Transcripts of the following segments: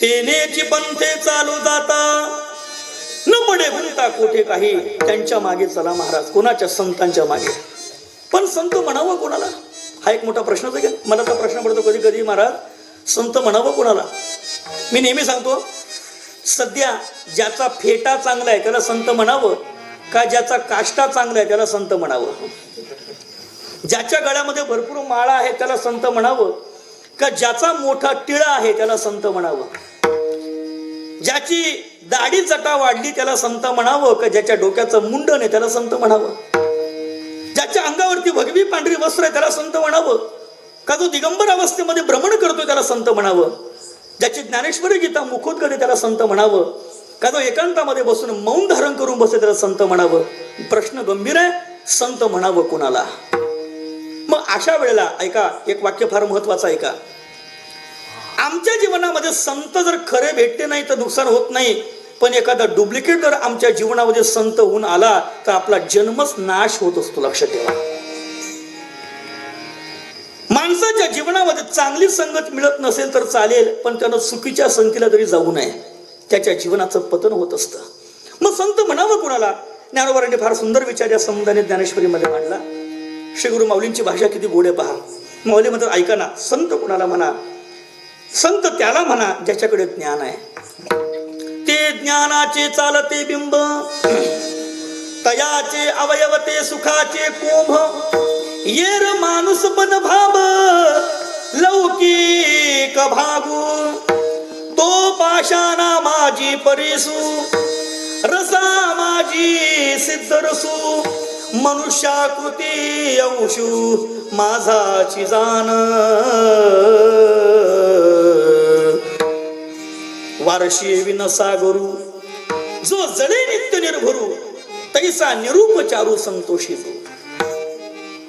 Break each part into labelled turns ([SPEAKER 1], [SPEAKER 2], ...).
[SPEAKER 1] तेनेची पंथे चालू जाता न पडे म्हणता कोठे काही. त्यांच्या मागे चला महाराज, कोणाच्या? संतांच्या मागे. पण संत म्हणावं कोणाला? हा एक मोठा प्रश्नच आहे. मला तर प्रश्न पडतो कधी कधी, महाराज संत म्हणावं कोणाला? मी नेहमी सांगतो, सध्या ज्याचा फेटा चांगला आहे त्याला संत म्हणावं का ज्याचा काष्टा चांगला आहे त्याला संत म्हणावं? ज्याच्या गळ्यामध्ये भरपूर माळा आहे त्याला संत म्हणावं का ज्याचा मोठा टिळा आहे त्याला संत म्हणावं? ज्याची दाढी चटा वाढली त्याला संत म्हणावं का ज्याच्या डोक्याचं मुंडन आहे त्याला संत म्हणावं? ज्याच्या अंगावरती भगवी पांढरी वस्त्र आहे त्याला संत म्हणावं का जो दिगंबर अवस्थेमध्ये भ्रमण करतोय त्याला संत म्हणावं? ज्याची ज्ञानेश्वरी गीता मुखोद्गत आहे त्याला संत म्हणावं का जो एकांतामध्ये बसून मौन धारण करून बसते त्याला संत म्हणावं? प्रश्न गंभीर आहे. संत म्हणावं कोणाला? मग अशा वेळेला ऐका, एक वाक्य फार महत्वाचं ऐका. आमच्या जीवनामध्ये संत जर खरे भेटले नाही तर नुकसान होत नाही, पण एखादा डुप्लिकेट जर आमच्या जीवनामध्ये संत होऊन आला तर आपला जन्मच नाश होत असतो. लक्षात ठेवा. माणसाच्या जीवनामध्ये चांगली संगत मिळत नसेल तर चालेल, पण त्यानं चुकीच्या संगतीला तरी जाऊ नये. त्याच्या जीवनाचं पतन होत असतं. मग संत म्हणावं कोणाला? ज्ञानोबांनी फार सुंदर विचार या संबंधाने ज्ञानेश्वरीमध्ये मांडला. श्री गुरु माऊलींची भाषा किती गोड आहे पहा. माऊली म्हणतात ऐका ना, संत कोणाला म्हणा? संत त्याला म्हणा ज्याच्याकडे ज्ञान आहे. ते ज्ञानाचे चालते बिंब, तयाचे अवयवते सुखाचे कोंभ. येर माणूस बन भाब लौकिक भागू. तो पाषाणा माझी परिसू, रसा माझी सिद्ध रसू. मनुष्याकृती अंशू माझाची जाण. वारशी विनसा गुरु जो जळे नित्य निर्भरू. तैसा निरूप चारू संतोषी जो.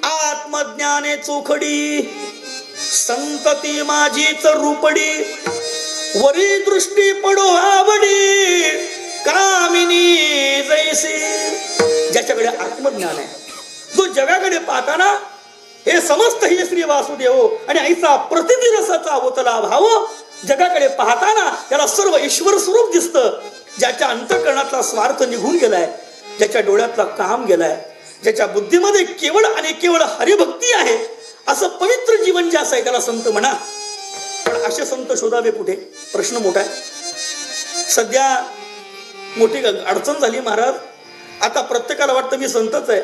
[SPEAKER 1] आत्मज्ञाने चोखडी संतती माझीच रूपडी. वरी दृष्टी पडो आवडी कामिनी जैसी. ज्याच्याकडे आत्मज्ञान आहे, जो जगाकडे पाहताना हे समस्त हे श्री वासुदेव आणि ऐसा प्रतिती रसाचा होतला भाव. जगाकडे पाहताना त्याला सर्व ईश्वर स्वरूप दिसतं. ज्याच्या अंतःकरणातला स्वार्थ निघून गेलाय, ज्याच्या डोळ्यातला काम गेलाय, ज्याच्या बुद्धीमध्ये केवळ आणि केवळ हरिभक्ती आहे, असं पवित्र जीवन जे असं आहे त्याला संत म्हणा. पण असे संत शोधावे कुठे? प्रश्न मोठा आहे. सध्या मोठी अडचण झाली महाराज. आता प्रत्येकाला वाटतं मी संतच आहे.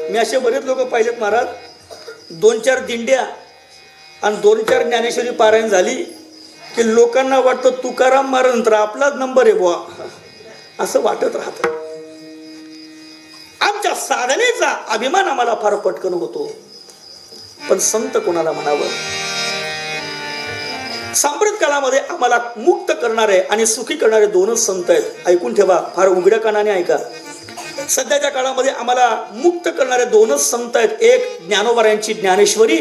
[SPEAKER 1] मी असे बरेच लोक पाहिलेत महाराज, 2-4 दिंड्या आणि 2-4 ज्ञानेश्वरी पारायण झाली की लोकांना वाटतं तुकाराम महाराज तर आपलाच नंबर आहे बुवा, असं वाटत राहत. आमच्या साधनेचा अभिमान आम्हाला फार पटकन होतो. पण संत कोणाला म्हणावं? सांप्रत काळामध्ये आम्हाला मुक्त करणारे आणि सुखी करणारे दोनच संत आहेत. ऐकून ठेवा, फार उघड्या कानाने ऐका. सध्याच्या काळामध्ये आम्हाला मुक्त करणारे दोनच संत आहेत. एक ज्ञानोबारायांची ज्ञानेश्वरी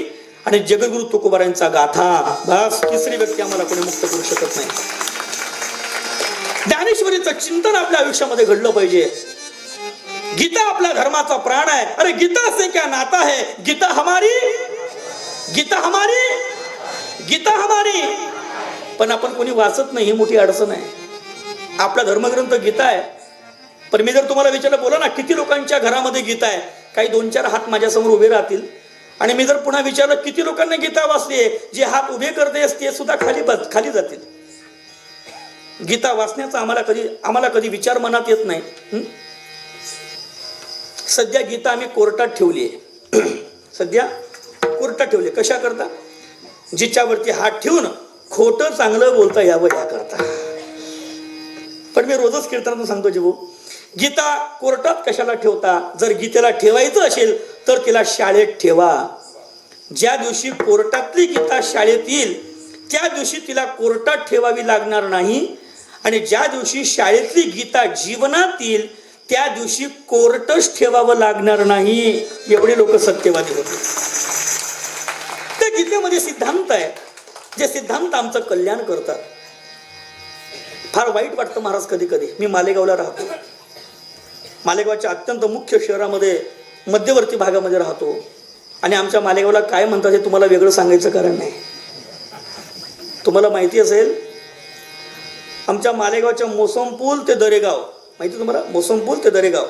[SPEAKER 1] आणि जगद्गुरु तुकोबारायांचा गाथा. बस, तिसरी व्यक्ती आम्हाला कोणी मुक्त करू शकत नाही. ज्ञानेश्वरीचं चिंतन आपल्या आयुष्यामध्ये घडलं पाहिजे. गीता आपल्या धर्माचा प्राण आहे. अरे गीता से क्या नाता है, गीता हमारी, गीता हमारी, गीता हमारी. पण आपण कोणी वाचत नाही, ही मोठी अडचण आहे. आपला धर्मग्रंथ गीता आहे, पण मी जर तुम्हाला विचारलं, बोला ना किती लोकांच्या घरामध्ये गीता आहे? काही 2-4 हात माझ्यासमोर उभे राहतील. आणि मी जर पुन्हा विचारलं किती लोकांनी गीता वाचली, जे हात उभे करते ते सुद्धा खाली जातील. गीता वाचण्याचा आम्हाला कधी विचार मनात येत नाही. सध्या गीता आम्ही कोर्टात ठेवली आहे. सध्या कोर्टात ठेवली कशा करता? जिच्यावरती हात ठेवून खोटं चांगलं बोलता यावं याकरता. पण मी रोजच कीर्तनातून सांगतो जीवो, गीता कोर्टात कशाला ठेवता? जर गीतेला ठेवायचं असेल तर तिला शाळेत ठेवा. ज्या दिवशी कोर्टातली गीता शाळेत येईल त्या दिवशी तिला कोर्टात ठेवावी लागणार नाही. आणि ज्या दिवशी शाळेतली गीता जीवनात येईल त्या दिवशी कोर्टच ठेवावं लागणार नाही. एवढे लोक सत्यवादी होते. त्या गीतेमध्ये सिद्धांत आहे, जे सिद्धांत आमचं कल्याण करतात. फार वाईट वाटतं महाराज कधी कधी. मी मालेगावला राहतो. मालेगावच्या अत्यंत मुख्य शहरामध्ये मध्यवर्ती भागामध्ये राहतो. आणि आमच्या मालेगावला काय म्हणतात हे तुम्हाला वेगळं सांगायचं कारण नाही. तुम्हाला माहिती असेल, आमच्या मालेगावच्या मोसम पूल ते दरेगाव, माहिती तुम्हाला, मोसम पूल ते दरेगाव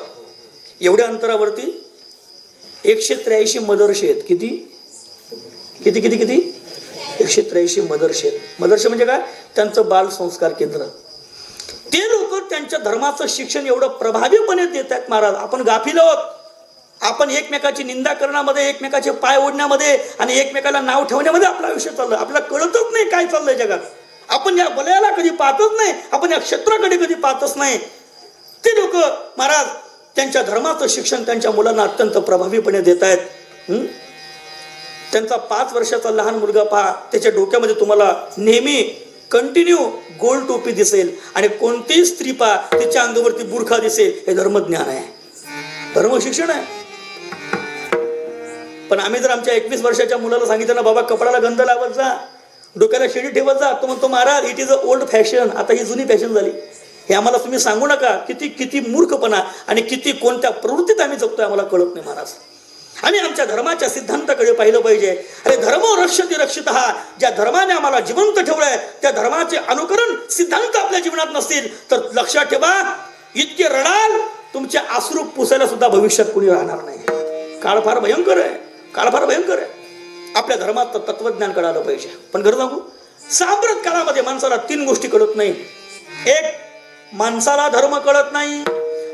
[SPEAKER 1] एवढ्या अंतरावरती 183 मदरसे आहेत. किती किती किती किती 183 मदरसे. मदरसे म्हणजे काय? त्यांचं बाल संस्कार केंद्र. ते लोक त्यांच्या धर्माचं शिक्षण एवढं प्रभावीपणे देत आहेत महाराज. आपण गाफील आहोत. आपण एकमेकाची निंदा करण्यामध्ये, एकमेकाचे पाय ओढण्यामध्ये आणि एकमेकाला नाव ठेवण्यामध्ये आपलं आयुष्य चाललं. आपल्याला कळतच नाही काय चाललंय जगात. आपण या वलयाला कधी पाहतच नाही, आपण या क्षेत्राकडे कधी पाहतच नाही. ते लोक महाराज त्यांच्या धर्माचं शिक्षण त्यांच्या मुलांना अत्यंत प्रभावीपणे देत आहेत. त्यांचा 5 वर्षाचा लहान मुलगा पहा, त्याच्या डोक्यामध्ये तुम्हाला नेहमी कंटिन्यू गोल टोपी दिसेल आणि कोणतीही स्त्री पहा तिच्या अंगावरती बुरखा दिसेल. हे धर्मज्ञान आहे, धर्म शिक्षण आहे. पण आम्ही जर आमच्या 21 वर्षाच्या मुलाला सांगितलं ना, बाबा कपड्याला गंध लावत जा, डोक्याला शेडी ठेवत जा, तो म्हणतो Maharaj it is a old fashion. आता ही जुनी फॅशन झाली, हे आम्हाला तुम्ही सांगू नका. किती किती मूर्खपणा आणि किती कोणत्या प्रवृत्तीत आम्ही जगतोय आम्हाला कळत नाही महाराज. आम्ही आमच्या धर्माच्या सिद्धांताकडे पाहिलं पाहिजे. अरे धर्मो रक्षति रक्षितः, ज्या धर्माने आम्हाला जिवंत ठेवलंय त्या धर्माचे अनुकरण सिद्धांत आपल्या जीवनात नसतील तर लक्षात ठेवा, इतके रडाल तुमचे अश्रू पुसायला सुद्धा भविष्यात कुणी राहणार नाही. काळ फार भयंकर आहे, काळ फार भयंकर आहे. आपल्या धर्मात तत्वज्ञान कळालं पाहिजे. पण खरं सांगू, सांप्रत काळामध्ये माणसाला 3 गोष्टी कळत नाही. 1, माणसाला धर्म कळत नाही.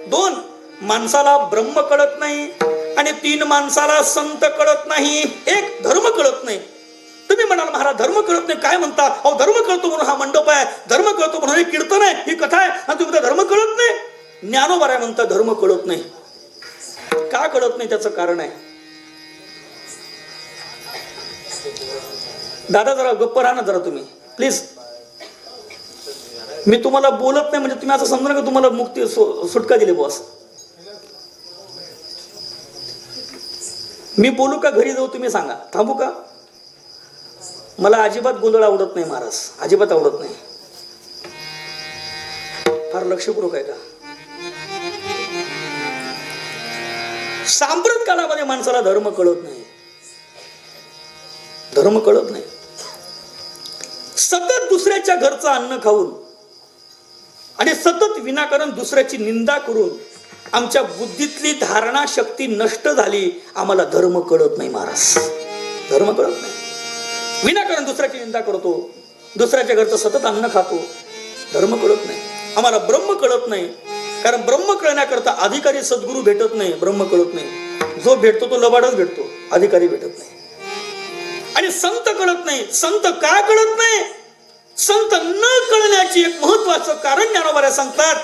[SPEAKER 1] 2, माणसाला ब्रह्म कळत नाही. आणि 3, माणसाला संत कळत नाही. 1, धर्म कळत नाही. तुम्ही म्हणाल महाराज धर्म कळत नाही काय म्हणता? अहो धर्म कळतो म्हणून हा मंडप आहे, धर्म कळतो म्हणून हे कीर्तन आहे, ही कथा आहे, आणि तुम्ही धर्म कळत नाही. ज्ञानोबा आहे म्हणता धर्म कळत नाही. का कळत नाही त्याचं कारण आहे. दादा जरा गप्प राहा ना जरा तुम्ही प्लीज. मी तुम्हाला बोलत नाही म्हणजे तुम्ही असं समजा का तुम्हाला मुक्ती सुटका दिली बॉस. मी बोलू का घरी जाऊ तुम्ही सांगा, थांबू का? मला अजिबात गोंधळ आवडत नाही महाराज, अजिबात आवडत नाही. फार लक्षपूर्वक आहे का? सांप्रत काळामध्ये माणसाला धर्म कळत नाही, धर्म कळत नाही. सतत दुसऱ्याच्या घरचं अन्न खाऊन आणि सतत विनाकारण दुसऱ्याची निंदा करून आमच्या बुद्धीतली धारणा शक्ती नष्ट झाली. आम्हाला धर्म कळत नाही महाराज, धर्म कळत नाही. विनाकारण दुसऱ्याची निंदा करतो, दुसऱ्याच्या घरचं सतत अन्न खातो, धर्म कळत नाही. आम्हाला ब्रह्म कळत नाही, कारण ब्रह्म कळण्याकरता अधिकारी सद्गुरू भेटत नाही. ब्रह्म कळत नाही, जो भेटतो तो लबाडच भेटतो, अधिकारी भेटत नाही. आणि संत कळत नाही. संत का कळत नाही? संत न कळण्याची एक महत्वाचं कारण ज्ञानोबा सांगतात.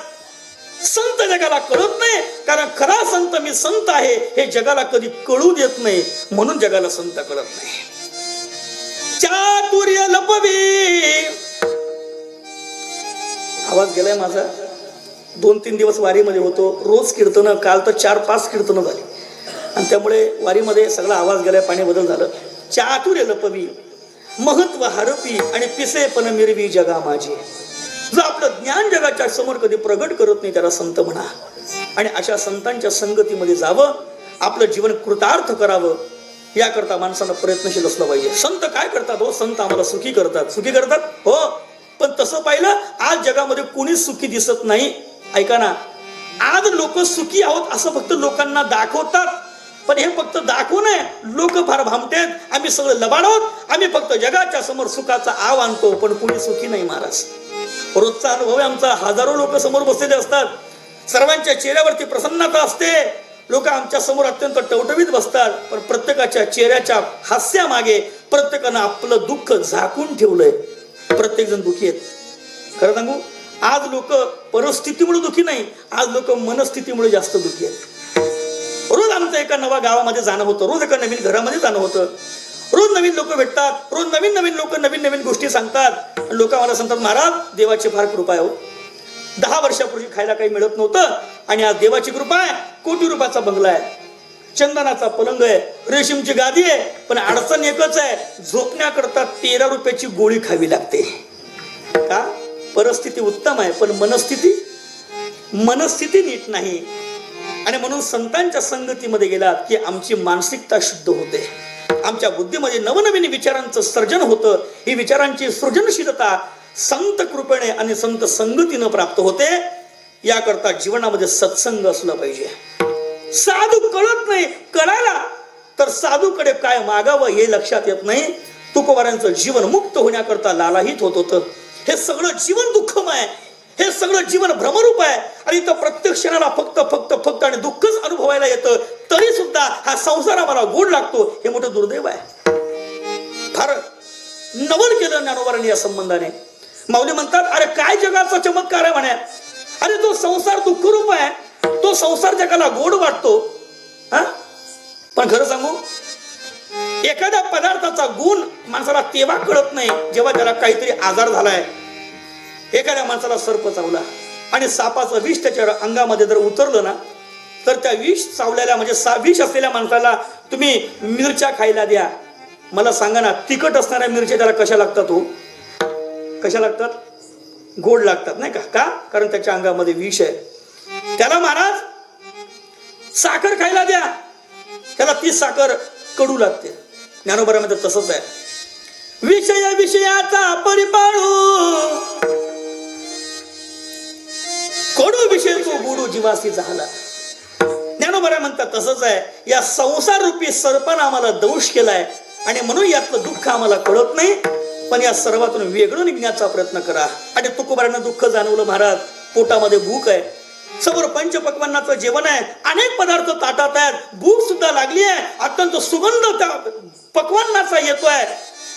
[SPEAKER 1] संत जगाला कळत नाही कारण खरा संत मी संत आहे हे जगाला कधी कळू देत नाही, म्हणून जगाला संत कळत नाही. चातुर्य लपवी. आवाज गेलाय माझा. 2-3 दिवस वारीमध्ये होतो, रोज कीर्तन, काल तर 4-5 कीर्तन झाली आणि त्यामुळे वारीमध्ये सगळा आवाज गेलाय, पाणी बदल झालं. चातुर्य लपवी महत्व हरपी आणि पिसे पण मिरवी जगा माझी. जो आपलं ज्ञान जगाच्या समोर कधी प्रगट करत नाही त्याला संत म्हणा. आणि अशा संतांच्या संगतीमध्ये जावं, आपलं जीवन कृतार्थ करावं, याकरता माणसानं प्रयत्नशील असलं पाहिजे. संत काय करतात हो? संत आम्हाला सुखी करतात. सुखी करतात हो, पण तसं पाहिलं आज जगामध्ये कोणीच सुखी दिसत नाही. ऐका ना, आज लोक सुखी आहोत असं फक्त लोकांना दाखवतात, पण हे फक्त दाखवून आहे. लोक फार भामटेत, आम्ही सगळं लबाड आहोत, आम्ही फक्त जगाच्या समोर सुखाचा आव आणतो, पण कोणी सुखी नाही महाराज. रोजचा अनुभव आहे आमचा. हजारो लोक समोर बसलेले असतात, सर्वांच्या चेहऱ्यावरती प्रसन्नता असते, लोक आमच्या समोर अत्यंत टवटवीत बसतात, पण प्रत्येकाच्या चेहऱ्याच्या हास्यामागे प्रत्येकानं आपलं दुःख झाकून ठेवलंय. प्रत्येक जण दुःखी आहेत. खरं सांगू, आज लोक परिस्थितीमुळे दुःखी नाही, आज लोक मनस्थितीमुळे जास्त दुःखी आहेत. रोज आमचं एका नवा गावामध्ये जाणं होतं, रोज एका नवीन घरामध्ये जाणं होतं, रोज नवीन लोक भेटतात, रोज नवीन नवीन लोक नवीन नवीन गोष्टी सांगतात. लोक आम्हाला सांगतात महाराज देवाची फार कृपा आहे हो. 10 वर्षापूर्वी खायला काही मिळत नव्हतं आणि आज देवाची कृपा आहे. कोटी रुपयाचा बंगला आहे, चंदनाचा पलंग आहे, रेशीमची गादी आहे, पण अडचण एकच आहे, झोपण्याकरता 13 रुपयाची गोळी खावी लागते. का? परिस्थिती उत्तम आहे पण मनस्थिती नीट नाही. आणि म्हणून संतांच्या संगतीमध्ये गेलात की आमची मानसिकता शुद्ध होते, आमच्या बुद्धीमध्ये नवनवीन विचारांचं सर्जन होतं. ही विचारांची सृजनशीलता संत कृपेने आणि संत संगतीनं प्राप्त होते. याकरता जीवनामध्ये सत्संग असला पाहिजे. साधू कळत नाही, कळाला तर साधूकडे काय मागावं हे लक्षात येत नाही. तुकोबारांचं जीवन मुक्त होण्याकरता लालाहित होत होतं. हे सगळं जीवन दुःखमय, हे सगळं जीवन भ्रमरूप आहे आणि इथं प्रत्येक क्षणाला फक्त फक्त फक्त आणि दुःखच अनुभवायला येतं. तरी सुद्धा हा संसार आम्हाला गोड लागतो, हे मोठं दुर्दैव आहे. फार नवल केलं ज्ञानोबारांनी या संबंधाने. माऊली म्हणतात, अरे काय जगाचा चमत्कार आहे म्हणे. अरे तो संसार दुःखरूप आहे, तो संसार जगाला गोड वाटतो. हा, पण खरं सांगू, एखाद्या पदार्थाचा गुण माणसाला तेव्हा कळत नाही जेव्हा त्याला काहीतरी आजार झालाय. एखाद्या माणसाला सर्प चावला आणि सापाचं विष त्याच्या अंगामध्ये जर उतरलं ना, तर त्या विष चावलेल्या म्हणजे विष असलेल्या माणसाला तुम्ही मिरच्या खायला द्या. मला सांगा ना, तिखट असणाऱ्या मिरच्या त्याला कशा लागतात हो? कशा लागतात? गोड लागतात नाही का? का? कारण त्याच्या अंगामध्ये विष आहे. त्याला महाराज साखर खायला द्या, त्याला ती साखर कडू लागते. ज्ञानोबारामध्ये तसंच आहे. विषय विषयाचा परिपाळू, कडू विषय तो गोडू जीवासी झाला. ज्ञानोबा म्हणतात तसंच आहे. या संसार रूपी सर्पानं आम्हाला दंश केलाय आणि म्हणून यातलं दुःख आम्हाला कळत नाही. पण या सर्वातून वेगळं निघण्याचा प्रयत्न करा. आणि तुकोबारांना दुःख जाणवलं महाराज. पोटामध्ये भूक आहे, समोर पंचपक्वान्नाचं जेवण आहे, अनेक पदार्थ ताटात आहेत, भूक सुद्धा लागली आहे, अत्यंत सुगंध त्या पक्वान्नाचा येतोय.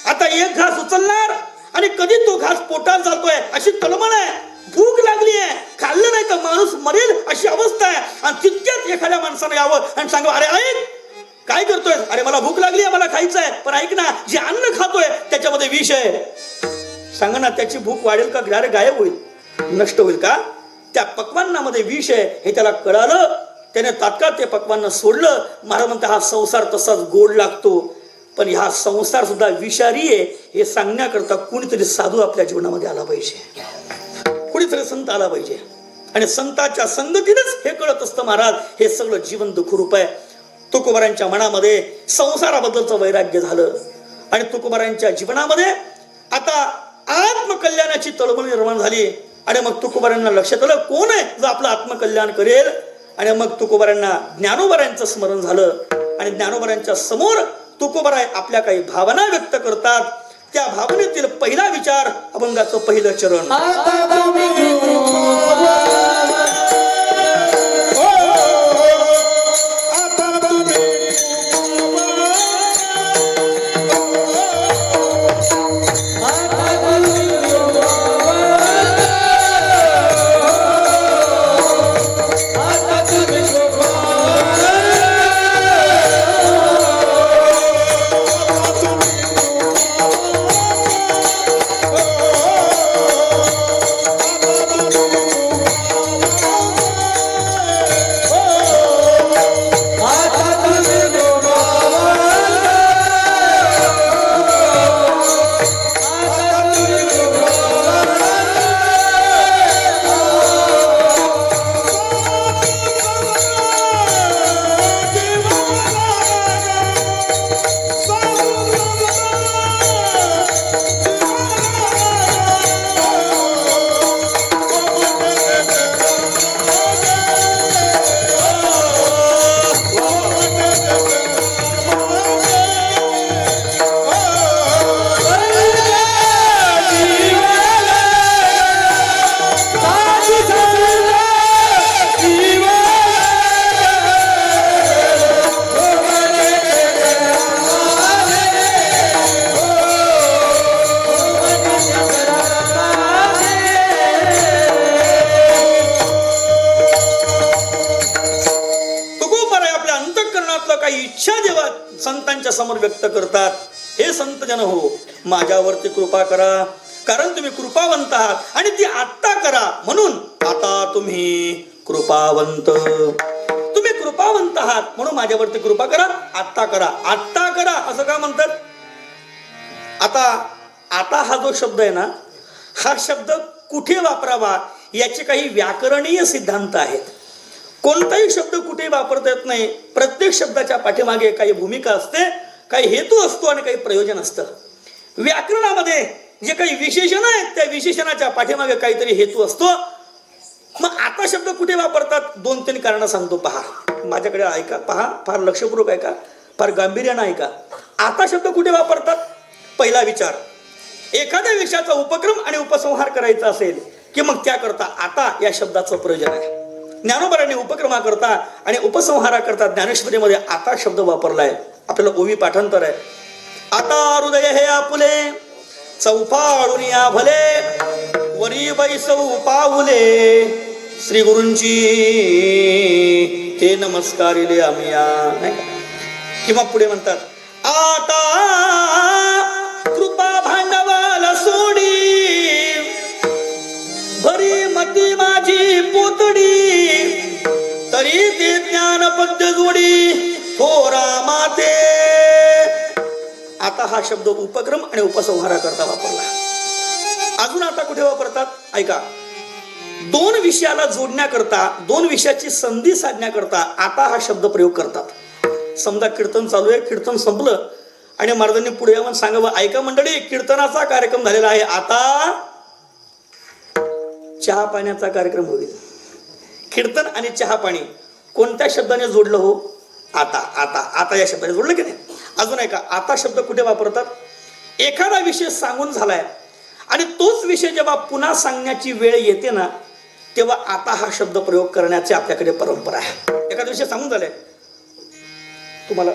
[SPEAKER 1] आता एक घास उचलणार आणि कधी तो घास पोटात जातोय अशी तळमळ आहे. भूक लागली आहे, खाल्लं नाही तर माणूस मरेल अशी अवस्था आहे. आणि तितक्यात एखाद्या माणसानं यावं आणि सांगावं, अरे ऐक, काय करतोय? अरे मला भूक लागली आहे, मला खायचं आहे, पण ऐक ना, जे अन्न खातोय त्याच्यामध्ये विष आहे. सांगा ना, त्याची भूक वाढेल का? अरे गायब होईल, नष्ट होईल का? त्या पक्वान्नामध्ये विष आहे हे त्याला कळालं. त्याने तात्काळ ते पक्वान्न सोडलं. महाराज म्हणतात, हा संसार तसाच गोड लागतो, पण हा संसार सुद्धा विषारी आहे हे सांगण्याकरता कुणीतरी साधू आपल्या जीवनामध्ये आला पाहिजे, कुणीतरी संत आला पाहिजे. आणि संतांच्या संगतीनेच हे कळत असतं महाराज, हे सगळं जीवन दुःखरूप आहे. तुकोबारांच्या मनामध्ये संसाराबद्दलचं वैराग्य झालं आणि तुकोबारांच्या जीवनामध्ये आता आत्मकल्याणाची तळमळ निर्माण झाली. आणि मग तुकोबारांना लक्षात आलं, कोण आहे जो आपलं आत्मकल्याण करेल. आणि मग तुकोबारांना ज्ञानोबारांचं स्मरण झालं. आणि ज्ञानोबारांच्या समोर तुकोबाराय आपल्या काही भावना व्यक्त करतात. त्या भावनेतील पहिला विचार, अभंगाचं पहिलं चरण. संतांच्या समोर व्यक्त करतात. हे संत जन हो, माझ्यावरती कृपा करा, कारण तुम्ही कृपावंत आहात आणि ती आत्ता करा. म्हणून आता तुम्ही कृपावंत, तुम्ही कृपावंत आहात म्हणून माझ्यावरती कृपा करा, आत्ता करा. आत्ता करा असं का म्हणतात? आता हा जो शब्द आहे ना, हा शब्द कुठे वापरावा याचे काही व्याकरणीय सिद्धांत आहेत. कोणताही शब्द कुठे वापरता येत नाही. प्रत्येक शब्दाच्या पाठीमागे काही भूमिका असते, काही हेतू असतो आणि काही प्रयोजन असतं. व्याकरणामध्ये जे काही विशेषण आहेत त्या विशेषणाच्या पाठीमागे काहीतरी हेतू असतो. मग आता शब्द कुठे वापरतात? 2-3 कारण सांगतो, पहा. माझ्याकडे ऐका, पहा, फार लक्षपूर्वक ऐका, फार गांभीर्यानं ऐका. आता शब्द कुठे वापरतात? पहिला विचार, एखाद्या विषयाचा उपक्रम आणि उपसंहार करायचा असेल की मग त्याकरता आता या शब्दाचं प्रयोजन आहे. ज्ञानोबारांनी उपक्रमाकरता आणि उपसंहाराकरता ज्ञानेश्वरीमध्ये आता शब्द वापरलाय. आपल्याला ओवी पाठांतर आहे. आता हृदय हे आपुले चौफाळून या भले वरी बैसऊ पाऊले श्री गुरूंची ते नमस्कारिले आम्ही या. किंवा पुढे म्हणतात, आता कृपा भांडवल सोडी भरी मती माझी पोतडी तरी ते ज्ञान पद्य जोडी थोरा माते. आता हा शब्द उपक्रम आणि उपसंहाराकरता वापरला. अजून आता कुठे वापरतात? ऐका, 2 विषयाला जोडण्याकरता, 2 विषयाची संधी साधण्याकरता आता हा शब्द प्रयोग करतात. समजा कीर्तन चालू आहे, कीर्तन संपलं आणि महाराजांनी पुढे येऊन सांगावं, ऐका मंडळी, कीर्तनाचा कार्यक्रम झालेला आहे, आता चहा पाण्याचा कार्यक्रम होईल. कीर्तन आणि चहा पाणी कोणत्या शब्दाने जोडलं हो? आता. आता आता या शब्दाने जोडलं की नाही? अजून ऐका, आता शब्द कुठे वापरतात? एखादा विषय सांगून झालाय आणि तोच विषय जेव्हा पुन्हा सांगण्याची वेळ येते ना, तेव्हा आता हा शब्द प्रयोग करण्याची आपल्याकडे परंपरा आहे. एखादा विषय सांगून झालाय, तुम्हाला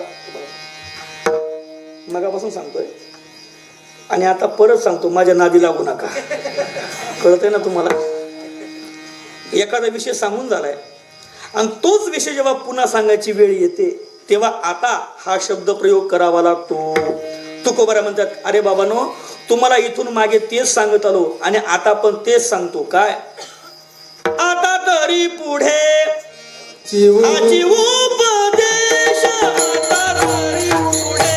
[SPEAKER 1] मगापासून सांगतोय आणि आता परत सांगतो, माझ्या नादी लागू नका. कळतंय ना तुम्हाला? एखादा विषय सांगून झालाय आणि तोच विषय जेव्हा पुन्हा सांगायची वेळ येते तेव्हा आता हा शब्द प्रयोग करावा लागतो. तुकोबारा म्हणतात, अरे बाबांनो, तुम्हाला इथून मागे तेच सांगत आलो आणि आता पण तेच सांगतो. काय? आता तरी पुढे आजी उपदेश, आता तरी पुढे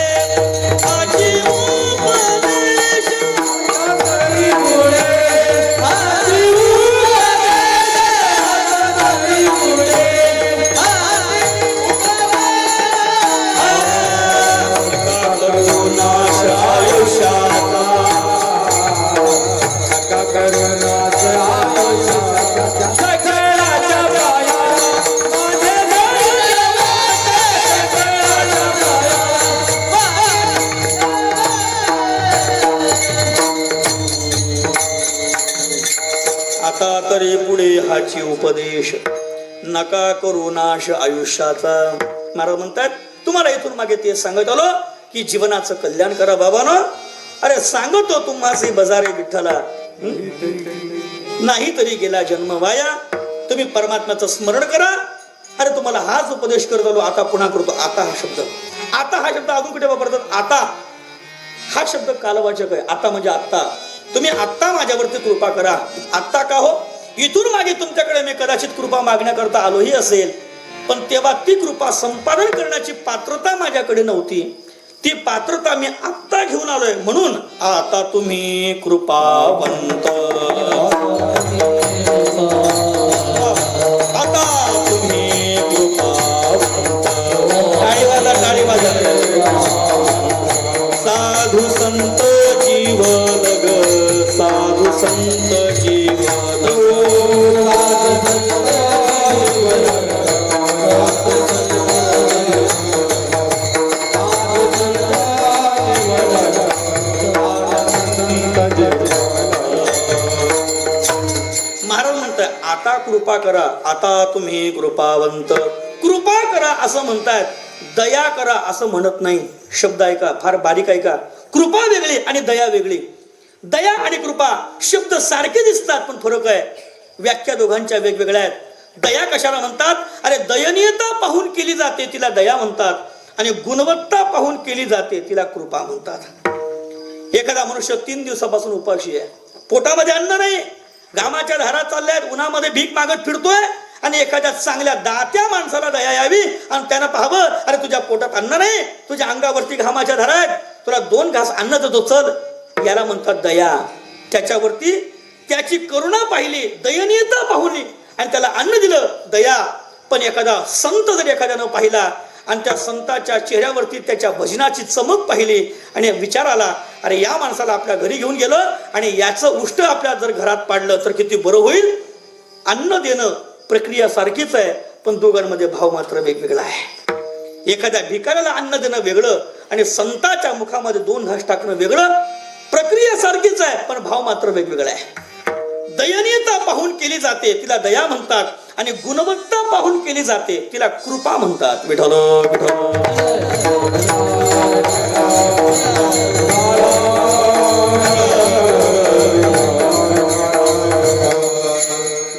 [SPEAKER 1] आजी उपदेश, आता तरी पुढे आजी उपदेश, आता तरी पुढे करुणाश आयुष्याचा, करुणाश आयुष्याचा सगळ्याच्या पाया माझे सगळ्याच्या पाया. आता तरी पुढे हाची उपदेश, नका करू नाश आयुष्याचा. महाराज म्हणतात, तुम्हाला इथून मागे ते सांगत आलो की जीवनाचं कल्याण करा बाबानो. अरे सांगतो तुम्हासी बजारे विठ्ठला, नाही तरी गेला जन्म वाया. तुम्ही परमात्म्याचं स्मरण करा. अरे तुम्हाला हाच उपदेश करत आलो, आता पुन्हा करतो. आता हा शब्द, आता हा शब्द अजून कुठे वापरतात? आता हा शब्द कालवाचक आहे. आता म्हणजे आत्ता. तुम्ही आत्ता माझ्यावरती कृपा करा. आत्ता का हो? इथून मागे तुमच्याकडे मी कदाचित कृपा मागण्याकरता आलोही असेल, पण तेव्हा ती कृपा संपादन करण्याची पात्रता माझ्याकडे नव्हती. ती पात्रता मी आत्ता घेऊन आलोय, म्हणून आता तुम्ही कृपावंत, आता तुम्ही कृपावंत. टाळीवाजा टाळीवाजा. साधू संत जीवन ग, साधू संत जीवन, आता कृपा करा, आता तुम्ही कृपावंत. कृपा करा असं म्हणतात, दया करा असं म्हणत नाही. शब्द ऐका, फार बारीक ऐका. कृपा वेगळी आणि दया वेगळी. दया आणि कृपा शब्द सारखे दिसतात पण फरक आहे. व्याख्या दोघांच्या वेगवेगळ्या आहेत. दया कशाला म्हणतात? अरे दयनीयता पाहून केली जाते तिला दया म्हणतात, आणि गुणवत्ता पाहून केली जाते तिला कृपा म्हणतात. एखादा मनुष्य 3 दिवसापासून उपाशी आहे, पोटामध्ये अन्न नाही, घामाच्या धारा चालल्यात, उन्हामध्ये भीक मागत फिरतोय, आणि एखाद्या चांगल्या दात्या माणसाला दया यावी आणि त्यानं पाहावं, अरे तुझ्या पोटात अन्न नाही, तुझ्या अंगावरती घामाच्या धारा आहेत, तुला 2 घास अन्न देतो, चल. याला म्हणतात दया. त्याच्यावरती त्याची करुणा पाहिली, दयनीयता पाहिली आणि त्याला अन्न दिलं, दया. पण एखादा संत जर एखाद्यानं पाहिला आणि त्या संताच्या चेहऱ्यावरती त्याच्या भजनाची चमक पाहिली आणि विचार आला, अरे या माणसाला आपल्या घरी घेऊन गेलो आणि याचं उष्ट आपल्या जर घरात पाडलं तर किती बरं होईल. अन्न देणं प्रक्रिया सारखीच आहे, पण दोघांमध्ये भाव मात्र वेगवेगळा आहे. एखाद्या भिकाऱ्याला अन्न देणं वेगळं आणि संताच्या मुखामध्ये 2 घास टाकणं वेगळं. प्रक्रिया सारखीच आहे, पण भाव मात्र वेगवेगळा आहे. दयनीयता पाहून केली जाते तिला दया म्हणतात, आणि गुणवत्ता पाहून केली जाते तिला कृपा म्हणतात. विठ्ठल विठ्ठल.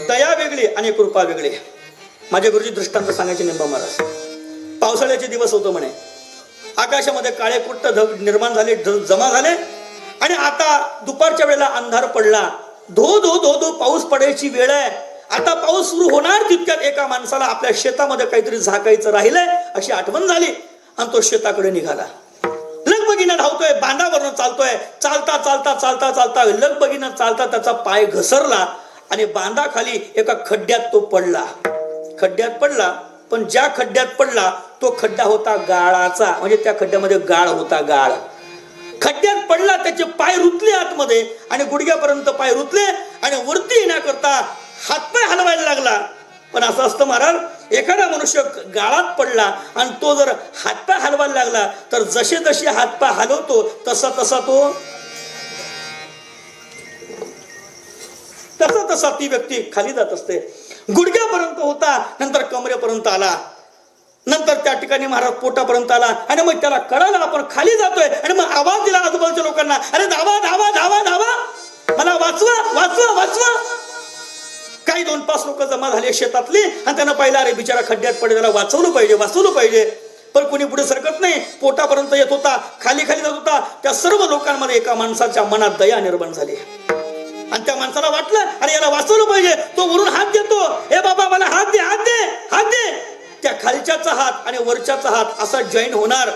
[SPEAKER 1] दया वेगळी आणि कृपा वेगळी. माझे गुरुजी दृष्टांत सांगायचे निंबा महाराज. पावसाळ्याचे दिवस होतो म्हणे, आकाशामध्ये काळे कुट्ट ढग निर्माण झाले, जमा झाले, आणि आता दुपारच्या वेळेला अंधार पडला. धो धो धो धो पाऊस पडायची वेळ आहे. आता पाऊस सुरू होणार तितक्यात एका माणसाला आपल्या शेतामध्ये काहीतरी झाकायचं राहिलंय अशी आठवण झाली आणि तो शेताकडे निघाला. लगबगीनं धावतोय, बांधावरनं चालतोय, चालता चालता चालता चालता लगबगीनं चालता त्याचा पाय घसरला आणि बांधाखाली एका खड्ड्यात तो पडला. खड्ड्यात पडला, पण ज्या खड्ड्यात पडला तो खड्डा होता गाळाचा, म्हणजे त्या खड्ड्यामध्ये गाळ होता. गाळ खड्ड्यात पडला, त्याचे पाय रुतले आतमध्ये आणि गुडघ्यापर्यंत पाय रुतले आणि वरती येण्याकरता हातपाय हलवायला लागला. पण असं असतं महाराज, एखादा मनुष्य गाळात पडला आणि तो जर हातपाय हलवायला लागला तर जसे जसे हातपाय हलवतो तसा तसा ती व्यक्ती खाली जात असते. गुडघ्यापर्यंत होता, नंतर कमरेपर्यंत आला, नंतर त्या ठिकाणी महाराज पोटापर्यंत आला आणि मग त्याला कळालं आपण खाली जातोय. आणि मग आवाज दिला आजूबाजूच्या लोकांना, अरे धावा धावा धावा धावा, मला वाचवा वाचवा वाचवा. काही 2-5 लोक जमा झाले शेतातली आणि त्यांना पाहिलं, अरे बिचारा खड्ड्यात पडे, त्याला वाचवलं पाहिजे वाचवलं पाहिजे. पण कोणी पुढे सरकत नाही, पोटापर्यंत येत होता, खाली खाली जात होता. त्या सर्व लोकांमध्ये एका माणसाच्या मनात दया निर्माण झाली आणि त्या माणसाला वाटलं, अरे याला वाचवलं पाहिजे. तो वरून हात देतो, हे बाबा मला हात दे हात दे हात दे. त्या खालच्याचा हात आणि वरच्याचा हात असा जॉईन होणार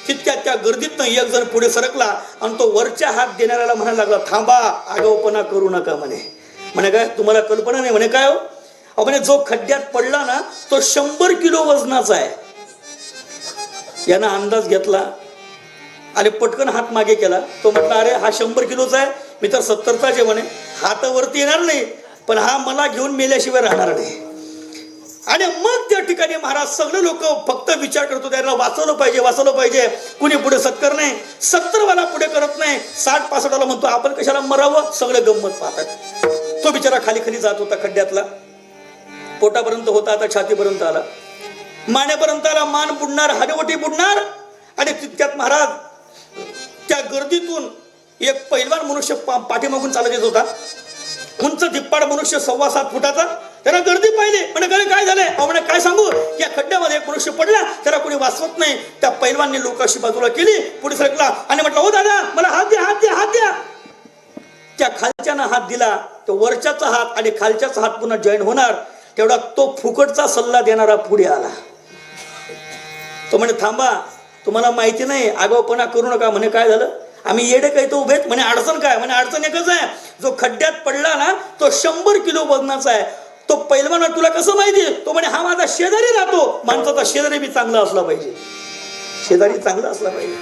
[SPEAKER 1] तितक्या त्या गर्दीतनं एक जण पुढे सरकला आणि तो वरच्या हात देणाऱ्याला म्हणायला लागला, थांबा, आगाऊपणा करू नका. म्हणे काय तुम्हाला कल्पना नाही. म्हणे काय हो, म्हणे जो खड्ड्यात पडला ना तो 100 किलो वजनाचा आहे. यानं अंदाज घेतला आणि पटकन हात मागे केला. तो म्हटला, अरे हा 100 किलोचा आहे, मी तर 70चा आहे. म्हणे हात वरती येणार नाही, पण हा मला घेऊन मेल्याशिवाय राहणार नाही. आणि मग त्या ठिकाणी महाराज सगळे लोक फक्त विचार करतो, त्याला वाचवलं पाहिजे वाचवलं पाहिजे. कुणी पुढे सत्कर नाही, 70 वाला पुढे करत नाही, 60-65 वाला म्हणतो आपण कशाला मरावं. सगळे गंमत पाहतात. तो बिचारा खाली खाली जात होता खड्ड्यातला, पोटापर्यंत होता, आता छातीपर्यंत आला, मानेपर्यंत आला, मान बुडणार, हडवटी बुडणार. आणि तितक्यात महाराज त्या गर्दीतून एक पैलवान मनुष्य पाठीमागून चालत येत होता. उंच धिप्पाड मनुष्य 7.25 फुटाचा. त्याला गर्दी पाहिली, म्हणजे काय झालंय, म्हणे काय सांगू, या खड्ड्यामध्ये एक मनुष्य पडला, त्याला कोणी वाचवत नाही. त्या पैलवानने लोकांशी बाजूला केली, पुढे सरकला आणि म्हटलं, हो दादा मला हात द्या हात द्या हात द्या. त्या खालच्यानं हात दिला, तो वरच्याचा हात आणि खालच्याचा हात पुन्हा जॉईन होणार तेवढा तो फुकटचा सल्ला देणारा पुढे आला. तो म्हणे, थांबा, तुम्हाला माहिती नाही, आगाऊपणा करू नका. म्हणे काय झालं, आम्ही येडे काही तो उभेत. म्हणे अडचण काय, म्हणे अडचण एकच आहे, जो खड्ड्यात पडला ना तो 100 किलो वजनाचा आहे. तो पैलवान तुला कसं माहिती. तो म्हणे हा माझा शेजारी राहतो. माणसाचा शेजारी बी चांगला असला पाहिजे, शेजारी चांगला असला पाहिजे.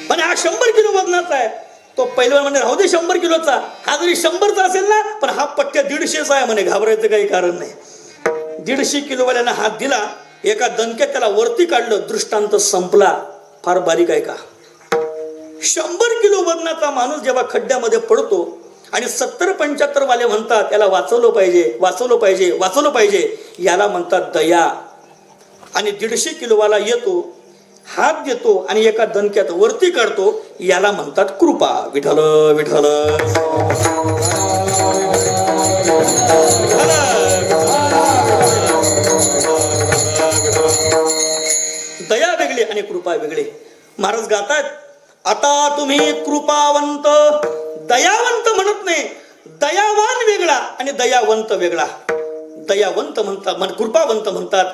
[SPEAKER 1] म्हणे हा 100 किलो वजनाचा आहे. तो पैलवान म्हणे राहू दे 100 किलोचा, हा जरी 100चा असेल ना, पण हा पट्ट्या 150चा आहे. म्हणे घाबरायचं काही कारण नाही. 150 किलोवाल्यानं हात दिला, एका दणक्यात त्याला वरती काढलं, दृष्टांत संपला. फार बारीक आहे का. 100 किलो वजनाचा माणूस जेव्हा खड्ड्यामध्ये पडतो आणि 70-75 वाले म्हणतात याला वाचवलं पाहिजे वाचवलं पाहिजे वाचवलं पाहिजे, याला म्हणतात दया. आणि 150 किलोवाला येतो, हात देतो आणि एका दणक्यात वरती काढतो, याला म्हणतात कृपा. विठ्ठल विठ्ठल. दया वेगळी आणि कृपा वेगळी. महाराज गातात, आता तुम्ही कृपावंत दयावंत म्हणत नाही, दयावान वेगळा आणि दयावंत वेगळा. दयावंत म्हणतात, कृपावंत म्हणतात,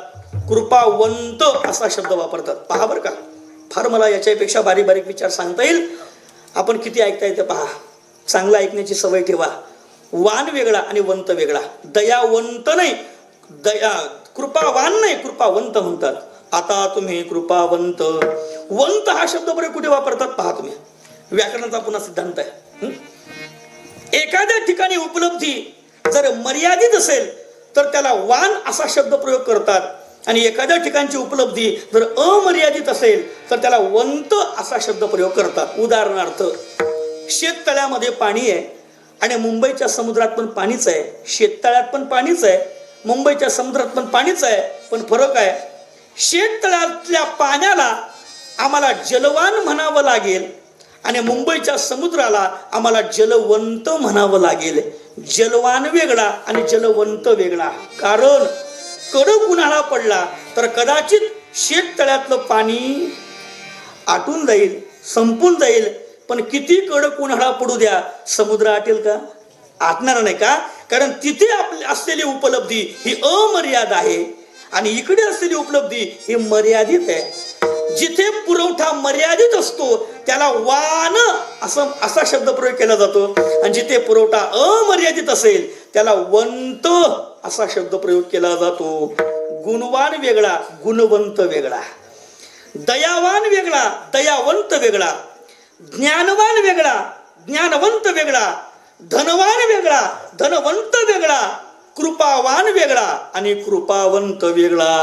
[SPEAKER 1] कृपावंत असा शब्द वापरतात. पहा बरं का, फार मला याच्यापेक्षा बारीक बारीक विचार सांगता येईल. आपण किती ऐकता येते पहा, चांगलं ऐकण्याची सवय ठेवा. वान वेगळा आणि वंत वेगळा. दयावंत नाही, कृपावान नाही, कृपावंत म्हणतात. आता तुम्ही कृपावंत. वंत हा शब्द बरे कुठे वापरतात पहा तुम्ही. व्याकरणाचा पुन्हा सिद्धांत आहे. एखाद्या ठिकाणी उपलब्धी जर मर्यादित असेल तर त्याला वान असा शब्द प्रयोग करतात, आणि एखाद्या ठिकाणची उपलब्धी जर अमर्यादित असेल तर त्याला वंत असा शब्द प्रयोग करतात. उदाहरणार्थ, शेततळ्यामध्ये पाणी आहे आणि मुंबईच्या समुद्रात पण पाणीच आहे. शेततळ्यात पण पाणीच आहे, मुंबईच्या समुद्रात पण पाणीच आहे, पण फरक आहे, शेततळ्यातल्या पाण्याला आम्हाला जलवान म्हणावं लागेल आणि मुंबईच्या समुद्राला आम्हाला जलवंत म्हणावं लागेल. जलवान वेगळा आणि जलवंत वेगळा. कारण कडक उन्हाळा पडला तर कदाचित शेततळ्यातलं पाणी आटून जाईल, संपून जाईल, पण किती कडक उन्हाळा पडू द्या, समुद्र आटेल का? आटणार नाही. का? कारण तिथे असलेली उपलब्धी ही अमर्याद आहे आणि इकडे असलेली उपलब्धी ही मर्यादित आहे. जिथे पुरवठा मर्यादित असतो त्याला वान असा शब्द प्रयोग केला जातो, आणि जिथे पुरवठा अमर्यादित असेल त्याला वंत असा शब्द प्रयोग केला जातो. गुणवान वेगळा, गुणवंत वेगळा. दयावान वेगळा, दयावंत वेगळा. ज्ञानवान वेगळा, ज्ञानवंत वेगळा. धनवान वेगळा, धनवंत वेगळा. कृपावान वेगळा आणि कृपावंत वेगळा.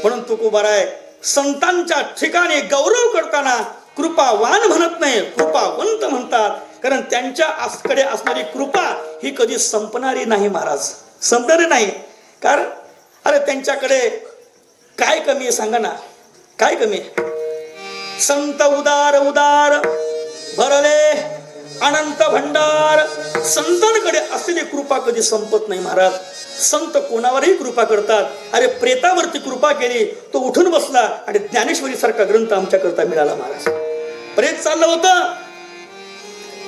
[SPEAKER 1] म्हणून तुकोबाराय संतांच्या ठिकाणी गौरव करताना कृपावान म्हणत नाही, कृपावंत म्हणतात. कारण त्यांच्याकडे असणारी कृपा ही कधी संपणारी नाही महाराज, संपणारी नाही. कारण अरे त्यांच्याकडे काय कमी आहे सांगा ना, काय कमी आहे? संत उदार उदार भरले अनंत भंडार. संतांकडे असलेली कृपा कधी संपत नाही महाराज. संत कोणावरही कृपा करतात. अरे प्रेतावरती कृपा केली, तो उठून बसला आणि ज्ञानेश्वरी सारखा ग्रंथ आमच्याकरता मिळाला महाराज. प्रेत चाललं होतं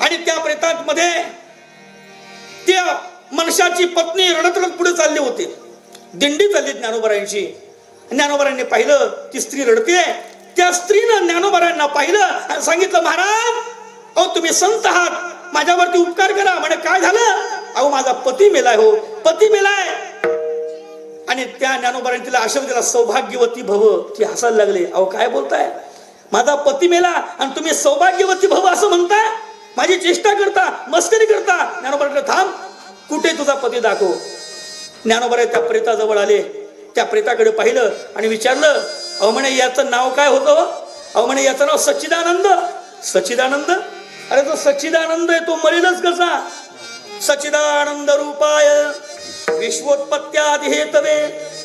[SPEAKER 1] आणि त्या प्रेतामध्ये त्या मनुष्याची पत्नी रडत रडत पुढे चालली होती. दिंडी चालली ज्ञानोबारायांची. ज्ञानोबारायांनी पाहिलं ती स्त्री रडते. त्या स्त्रीनं ज्ञानोबारायांना पाहिलं आणि सांगितलं, महाराज अहो तुम्ही संत आहात, माझ्यावरती उपकार करा. म्हणे काय झालं? अहो माझा पती मेलाय, हो पती मेलाय. आणि त्या ज्ञानोबारांनी तिला आशीर्वाद दिला, सौभाग्यवती भव. ती हसायला लागली. अहो काय बोलताय, माझा पती मेला आणि तुम्ही सौभाग्यवती भव असं म्हणताय? माझी चेष्टा करता, मस्करी करता. ज्ञानोबारांकडे थांब, कुठे तुझा पती दाखव. ज्ञानोबाराय त्या प्रेताजवळ आले. त्या प्रेताकडे पाहिलं आणि विचारलं, अहो म्हणे याचं नाव काय होतं? अहो म्हणे याचं नाव सच्चिदानंद. सच्चिदानंद? अरे तो सच्चिदानंद आहे, तो मरेलच कसा? सच्चिदानंद रूपाय विश्वोत्पत्त्यादि हेतवे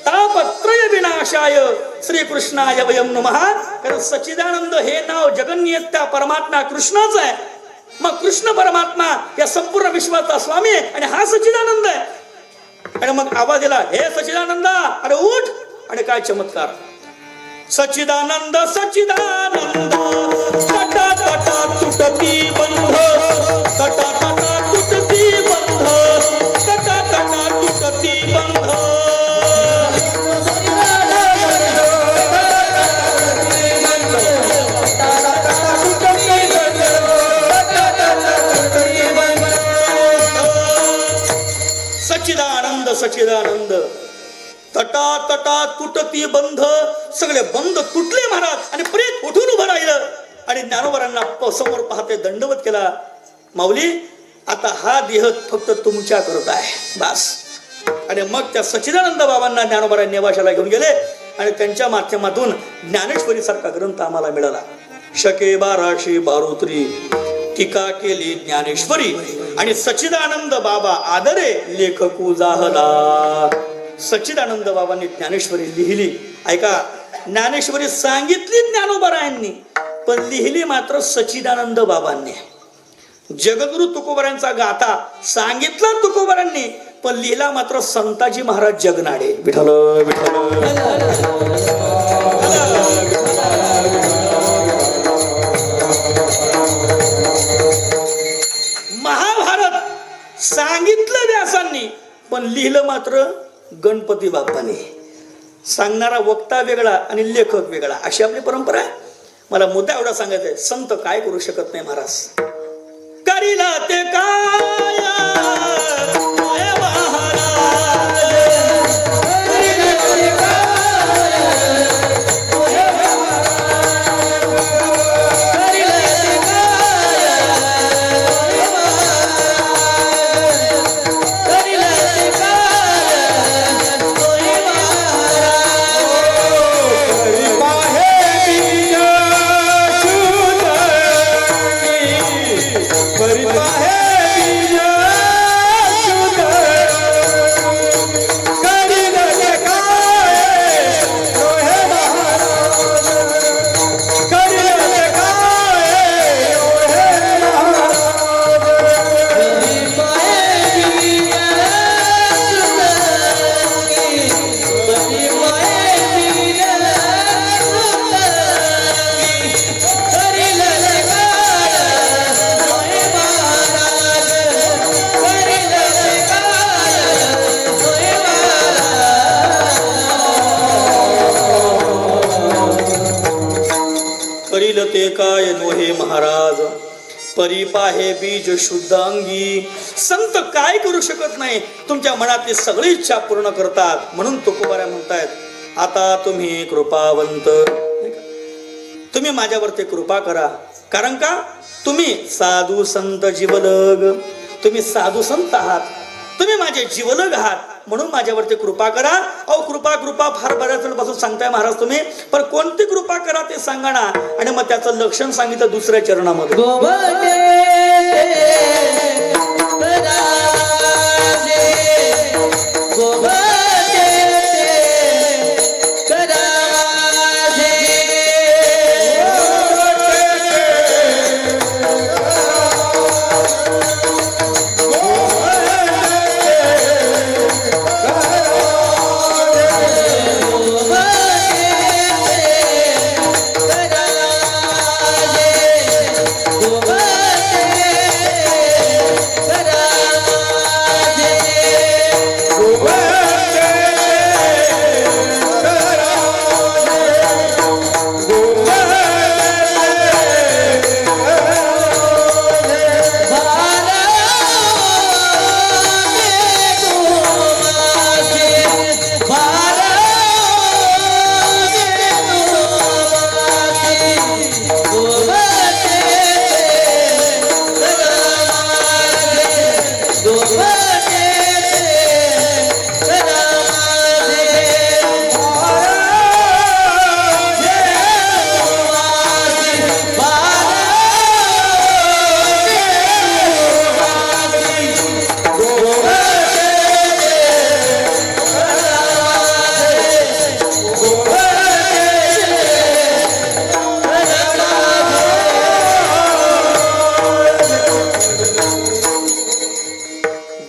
[SPEAKER 1] तापत्रय विनाशाय श्रीकृष्णाय वयं नमः. कारण सच्चिदानंद हे नाव जगन्नियत्या परमात्मा कृष्णाच आहे. मग कृष्ण परमात्मा या संपूर्ण विश्वाचा स्वामी आहे आणि हा सच्चिदानंद आहे. आणि मग आवाज दिला, हे सच्चिदानंद अरे उठ. आणि काय चमत्कार! सच्चिदानंद सच्चिदानंद तटा तटा तुटती बंध, तटा तटा तुटती बंध, तटा तटा तुटती बंध. सच्चिदानंद सच्चिदानंद तटा तटा तुटती बंध. सगळे बंध तुटले महाराज आणि प्रेत उठून उभं राहिलं आणि ज्ञानोबारांना समोर पाहते दंडवत केला. माऊली आता हा देह फक्त तुमच्या करता आहे बास. आणि मग त्या सच्चिदानंद बाबांना ज्ञानोबारांनी नेवाशाला घेऊन गेले आणि त्यांच्या माध्यमातून ज्ञानेश्वरी सारखा ग्रंथ आम्हाला मिळाला. शके 1212 टीका केली ज्ञानेश्वरी आणि सच्चिदानंद बाबा आदरे लेखकू जाहला. सच्चिदानंद बाबांनी ज्ञानेश्वरी लिहिली. ऐका, ज्ञानेश्वरी सांगितली ज्ञानोबारायांनी, पण लिहिली मात्र सच्चिदानंद बाबांनी. जगद्गुरु तुकोबारांचा गाथा सांगितला तुकोबारांनी, पण लिहिला मात्र संताजी महाराज जगनाडे. विठ्ठल विठ्ठल. महाभारत सांगितलं व्यासांनी, पण लिहिलं मात्र गणपती बाप्पाने. सांगणारा वक्ता वेगळा आणि लेखक वेगळा, अशी आपली परंपरा आहे. मला मुद्दा एवढा सांगायचा आहे, संत काय करू शकत नाही महाराज. करीला ते काय परिपा हे बीज शुद्ध अंगी. संत काय करू शकत नाही, तुमच्या मनातली सगळी इच्छा पूर्ण करतात. म्हणून तुकोबाऱ्या म्हणतायत, आता तुम्ही कृपावंत, तुम्ही माझ्यावरती कृपा करा. कारण का, तुम्ही साधू संत जीवलग, तुम्ही साधू संत आहात, तुम्ही माझे जीवलग आहात, म्हणून माझ्यावरती कृपा करा. अहो कृपा कृपा फार बऱ्याच वेळपासून सांगताय महाराज तुम्ही, पण कोणती कृपा करा ते सांगा ना. आणि मग त्याचं लक्षण सांगितलं दुसऱ्या चरणामध्ये.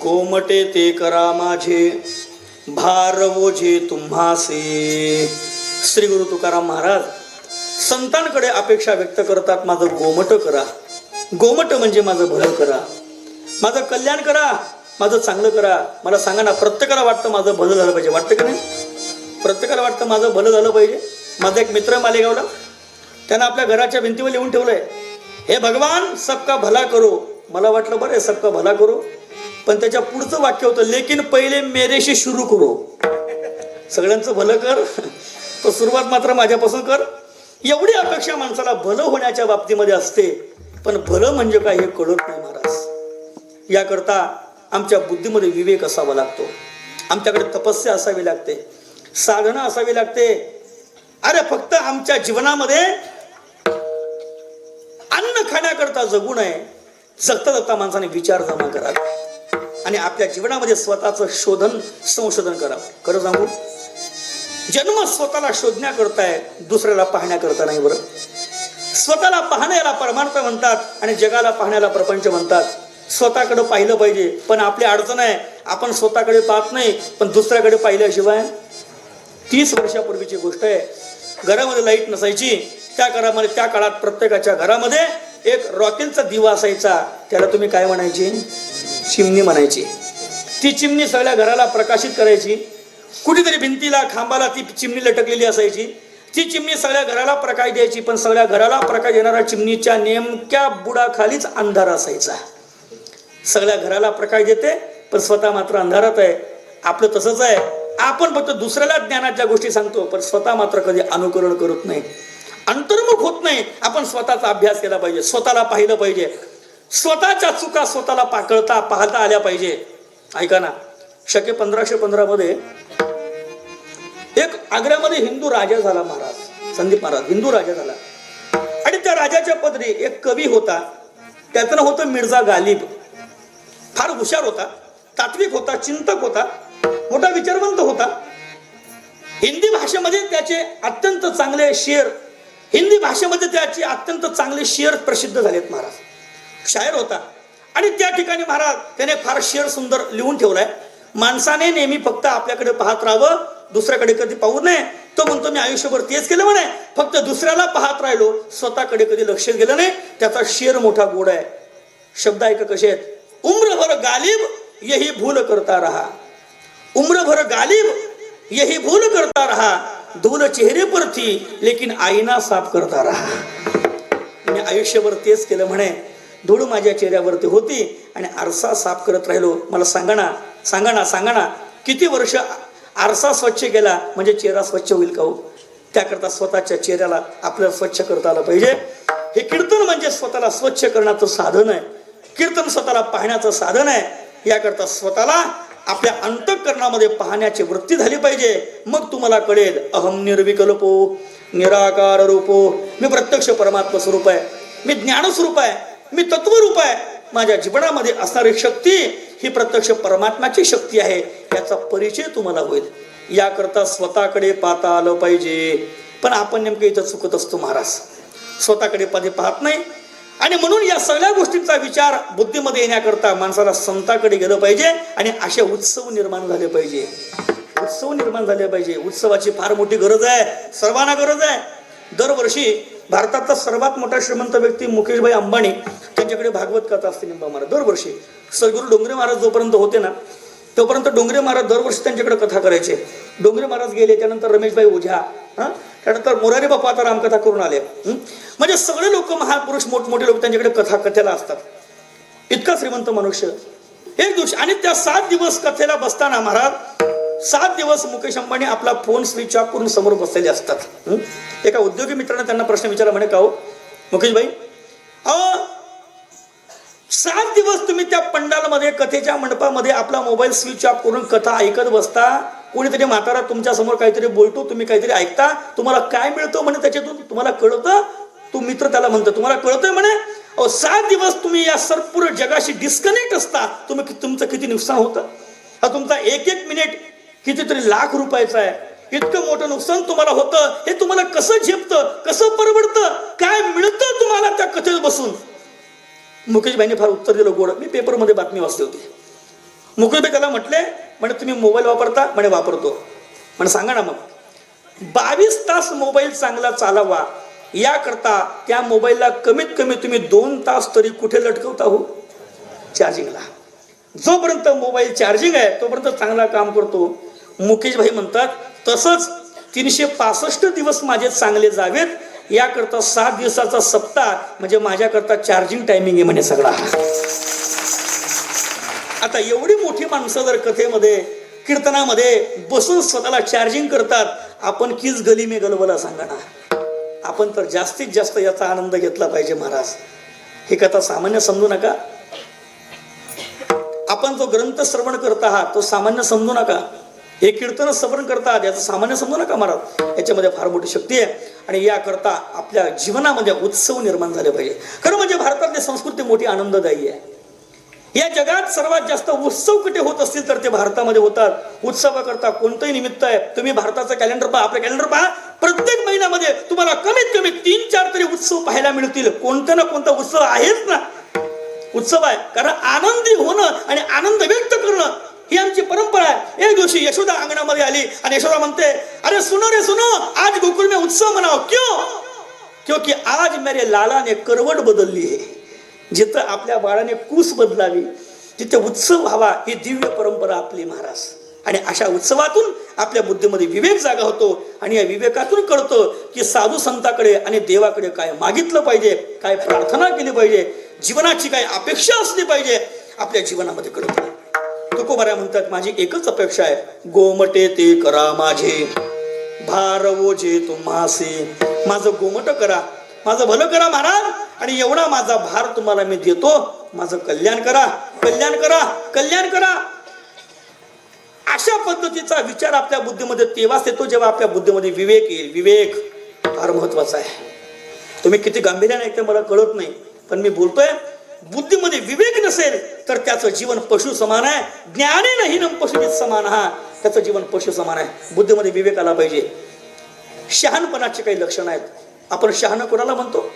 [SPEAKER 1] गोमटे ते करा माझे, भार ओझे तुम्हासे. श्री गुरु तुकाराम महाराज संतांकडे अपेक्षा व्यक्त करतात, माझं गोमट करा. गोमट म्हणजे माझं भलं करा, माझं कल्याण करा, माझं चांगलं करा. मला सांगा ना, प्रत्येकाला वाटतं माझं भलं झालं पाहिजे, वाटतं का नाही? प्रत्येकाला वाटतं माझं भलं झालं पाहिजे. माझा एक मित्र मालेगावला, त्यानं आपल्या घराच्या भिंतीवर लिहून ठेवलंय, हे भगवान सबका भला करो. मला वाटलं बरं सबका भला करो, पण त्याच्या पुढचं वाक्य होतं, लेकिन पहिले मेरेशी सुरू करो. सगळ्यांचं भलं कर, तो सुरुवात मात्र माझ्यापासून कर. एवढी अपेक्षा माणसाला भलं होण्याच्या बाबतीमध्ये असते, पण भलं म्हणजे काय हे कळत नाही महाराज. याकरता आमच्या बुद्धीमध्ये विवेक असावा लागतो, आमच्याकडे तपस्या असावी लागते, साधना असावी लागते. अरे फक्त आमच्या जीवनामध्ये अन्न खाण्याकरता जगू नये, जगता जगता माणसाने विचार जमा करावे आणि आपल्या जीवनामध्ये स्वतःचं शोधन संशोधन करावं. खरं सांगू, जन्म स्वतःला शोधण्याकरताय, दुसऱ्याला पाहण्याकरता नाही. बरं, स्वतःला पाहण्याला परमार्थ म्हणतात आणि जगाला पाहण्याला प्रपंच म्हणतात. स्वतःकडे पाहिलं पाहिजे, पण आपली अडचण आहे, आपण स्वतःकडे पाहत नाही, पण दुसऱ्याकडे पाहिल्याशिवाय. 30 वर्षापूर्वीची गोष्ट आहे, घरामध्ये लाईट नसायची. त्या काळात प्रत्येकाच्या घरामध्ये एक रॉकेलचा दिवा असायचा, त्याला तुम्ही काय म्हणायची? चिमणी म्हणायची. ती चिमणी सगळ्या घराला प्रकाशित करायची. कुठेतरी भिंतीला खांबाला ती चिमणी लटकलेली असायची. ती चिमणी सगळ्या घराला प्रकाश द्यायची, पण सगळ्या घराला प्रकाश देणारा चिमणीच्या नेमक्या बुडाखालीच अंधार असायचा. सगळ्या घराला प्रकाश देते, पण स्वतः मात्र अंधारात आहे. आपलं तसंच आहे, आपण फक्त दुसऱ्याला ज्ञानाच्या गोष्टी सांगतो, पण स्वतः मात्र कधी अनुकरण करत नाही, अंतर्मुख होत नाही. आपण स्वतःचा अभ्यास केला पाहिजे, स्वतःला पाहिलं पाहिजे, स्वतःच्या चुका स्वतःला पाहता आल्या पाहिजे. ऐका ना, शके 1515 मध्ये एक आग्र्यामध्ये हिंदू राजा झाला महाराज, संदीप महाराज हिंदू राजा झाला. आणि त्या राजाच्या पदरी एक कवी होता, त्याचं नाव होतं मिर्झा गालिब. फार हुशार होता, तात्विक होता, चिंतक होता, मोठा विचारवंत होता. हिंदी भाषेमध्ये त्याचे अत्यंत चांगले शेर, हिंदी भाषेमध्ये त्याचे अत्यंत चांगले शेर प्रसिद्ध झालेत महाराज. शायर होता आणि त्या ठिकाणी महाराज त्याने फार शेर सुंदर लिहून ठेवलाय. माणसाने नेहमी फक्त आपल्याकडे पाहत राहावं, दुसऱ्याकडे कधी पाहू नये. तो म्हणतो मी आयुष्यभर तेच केलं म्हणे, फक्त दुसऱ्याला पाहत राहिलो, स्वतःकडे कधी लक्ष गेलं नाही. त्याचा शेर मोठा गोड आहे. शब्द ऐका कसे आहेत. उम्र भर गालिब यही भूल करता रहा, उम्र भर गालिब यही भूल करता रहा, धूल चेहरे पर थी लेकिन आईना साफ करता रहा. मी आयुष्यभर तेच केलं म्हणे, धूळ माझ्या चेहऱ्यावरती होती आणि आरसा साफ करत राहिलो. मला सांगा ना किती वर्ष आरसा स्वच्छ केला म्हणजे चेहरा स्वच्छ होईल का हो? त्याकरता स्वतःच्या चेहऱ्याला आपल्याला स्वच्छ करता आलं पाहिजे. हे कीर्तन म्हणजे स्वतःला स्वच्छ करण्याचं साधन आहे. कीर्तन स्वतःला पाहण्याचं साधन आहे. याकरता स्वतःला आपल्या अंतःकरणामध्ये पाहण्याची वृत्ती झाली पाहिजे. मग तुम्हाला कळेल अहम निर्विकल्पो निराकार रूपो, मी प्रत्यक्ष परमात्मा स्वरूप आहे, मी ज्ञानस्वरूप आहे, मी तत्वरूप आहे. माझ्या जीवनामध्ये असणारी शक्ती ही प्रत्यक्ष परमात्म्याची शक्ती आहे. याचा परिचय तुम्हाला होईल. याकरता स्वतःकडे पाहता आलं पाहिजे. पण आपण नेमकं इथं चुकत असतो महाराज. स्वतःकडे पाहत नाही आणि म्हणून या सगळ्या गोष्टींचा विचार बुद्धीमध्ये येण्याकरता माणसाला संताकडे गेलं पाहिजे आणि असे उत्सव निर्माण झाले पाहिजे. उत्सवाची फार मोठी गरज आहे, सर्वांना गरज आहे. दरवर्षी भारतातला सर्वात मोठा श्रीमंत व्यक्ती मुकेशभाई अंबानी, त्यांच्याकडे भागवत कथा असते निंबा महाराज दरवर्षी. सद्गुरू डोंगरे महाराज जोपर्यंत होते ना तोपर्यंत डोंगरे महाराज दरवर्षी त्यांच्याकडे कथा करायचे. डोंगरे महाराज गेले त्यानंतर रमेशभाई ओझा, त्यानंतर मोरारी बाप्पा आता रामकथा करून आले. म्हणजे सगळे लोक महापुरुष मोठमोठे लोक त्यांच्याकडे कथेला असतात. इतका श्रीमंत मनुष्य एक दिवशी आणि त्या 7 दिवस कथेला बसताना महाराज 7 दिवस मुकेश अंबानी आपला फोन स्विच ऑफ करून समोर बसलेले असतात. एका उद्योगी मित्राने त्यांना प्रश्न विचारला, म्हणे का हो मुकेशभाई, 7 दिवस तुम्ही त्या पंडालमध्ये कथेच्या मंडपामध्ये आपला मोबाईल स्विच ऑफ करून कथा ऐकत बसता. कोणीतरी म्हातारा तुमच्या समोर काहीतरी बोलतो, तुम्ही काहीतरी ऐकता, तुम्हाला काय मिळतं म्हणे त्याच्यातून तुम्हाला कळतं? तू मित्र त्याला म्हणतो तुम्हाला कळतंय म्हणे. 7 दिवस तुम्ही या संपूर्ण जगाशी डिस्कनेक्ट असता, तुमचं किती नुकसान होतं. हा तुमचा एक मिनिट कितीतरी लाख रुपयाचा आहे. इतकं मोठं नुकसान तुम्हाला होतं. हे तुम्हाला कसं झेपतं, कसं परवडतं, काय मिळतं तुम्हाला त्या कथेत बसून? मुकेशभाईने फार उत्तर दिलं गोड. मी पेपरमध्ये बातमी वाचली होती. मुकेशभाई त्याला म्हणे तुम्ही मोबाईल वापरता? म्हणे वापरतो. म्हणे सांगा ना मग 22 तास मोबाईल चांगला चालावा याकरता त्या मोबाईलला कमीत कमी तुम्ही 2 तास तरी कुठे लटकवता हो? चार्जिंगला. जोपर्यंत मोबाईल चार्जिंग आहे तोपर्यंत चांगला काम करतो. मुकेशभाई म्हणतात तसंच 365 दिवस माझे चांगले जावेत याकरता 7 दिवसाचा सप्ताह म्हणजे माझ्याकरता चार्जिंग टायमिंग आहे म्हणे सगळा. आता एवढी मोठी माणसं जर कथेमध्ये कीर्तनामध्ये बसून स्वतःला चार्जिंग करतात, आपण किस गली में गलबला सांगा ना. आपण तर जास्तीत जास्त याचा आनंद घेतला पाहिजे महाराज. ही कथा सामान्य समजू नका. आपण जो ग्रंथ श्रवण करत आहात तो सामान्य समजू नका. हे कीर्तन श्रवण करतात याचं सामान्य समजू नका महाराज. याच्यामध्ये फार मोठी शक्ती आहे आणि याकरता आपल्या जीवनामध्ये उत्सव निर्माण झाले पाहिजे. खरं म्हणजे भारतातली संस्कृती मोठी आनंददायी आहे. या जगात सर्वात जास्त उत्सव कुठे होत असतील तर ते भारतामध्ये होतात. उत्सवाकरता कोणतंही निमित्त आहे. तुम्ही भारताचं कॅलेंडर पहा, आपलं कॅलेंडर पहा, प्रत्येक महिन्यामध्ये तुम्हाला कमीत कमी 3-4 तरी उत्सव पाहायला मिळतील. कोणता ना कोणता उत्सव आहेच ना. उत्सव आहे कारण आनंदी होणं आणि आनंद व्यक्त करणं ही आमची परंपरा आहे. एक दिवशी यशोदा अंगणामध्ये आली आणि यशोदा म्हणते, अरे सुनो रे सुनो, आज गोकुल में उत्सव मनाओ. क्योंकि आज मेरे लाला ने करवट बदलली है. जिथं आपल्या बाळाने कूस बदलावी तिथे उत्सव व्हावा ही दिव्य परंपरा आपली महाराज. आणि अशा उत्सवातून आपल्या बुद्धीमध्ये विवेक जागा होतो आणि या विवेकातून कळतं की साधू संताकडे आणि देवाकडे काय मागितलं पाहिजे, काय प्रार्थना केली पाहिजे, जीवनाची काय अपेक्षा असली पाहिजे आपल्या जीवनामध्ये कळतं. तुकोबारा म्हणतात माझी एकच अपेक्षा आहे, गोमटे ते करा माझे, भार ओझे तुम्हासे. माझं गोमट करा, माझं भलं करा महाराज आणि एवढा माझा भार तुम्हाला मी देतो. माझं कल्याण करा, कल्याण करा, कल्याण करा. अशा पद्धतीचा विचार आपल्या बुद्धीमध्ये तेव्हाच येतो जेव्हा आपल्या बुद्धीमध्ये विवेक येईल. विवेक फार महत्वाचा आहे. तुम्ही किती गांभीर्याने ऐकते मला कळत नाही, पण मी बोलतोय बुद्धीमध्ये विवेक नसेल तर त्याचं जीवन पशु समान आहे. ज्ञाने नाही न पशुचित समान. हा त्याचं जीवन पशु समान आहे. बुद्धीमध्ये विवेक आला पाहिजे. शहाणपणाचे काही लक्षण आहेत. आपण शहाणा कोणाला म्हणतो?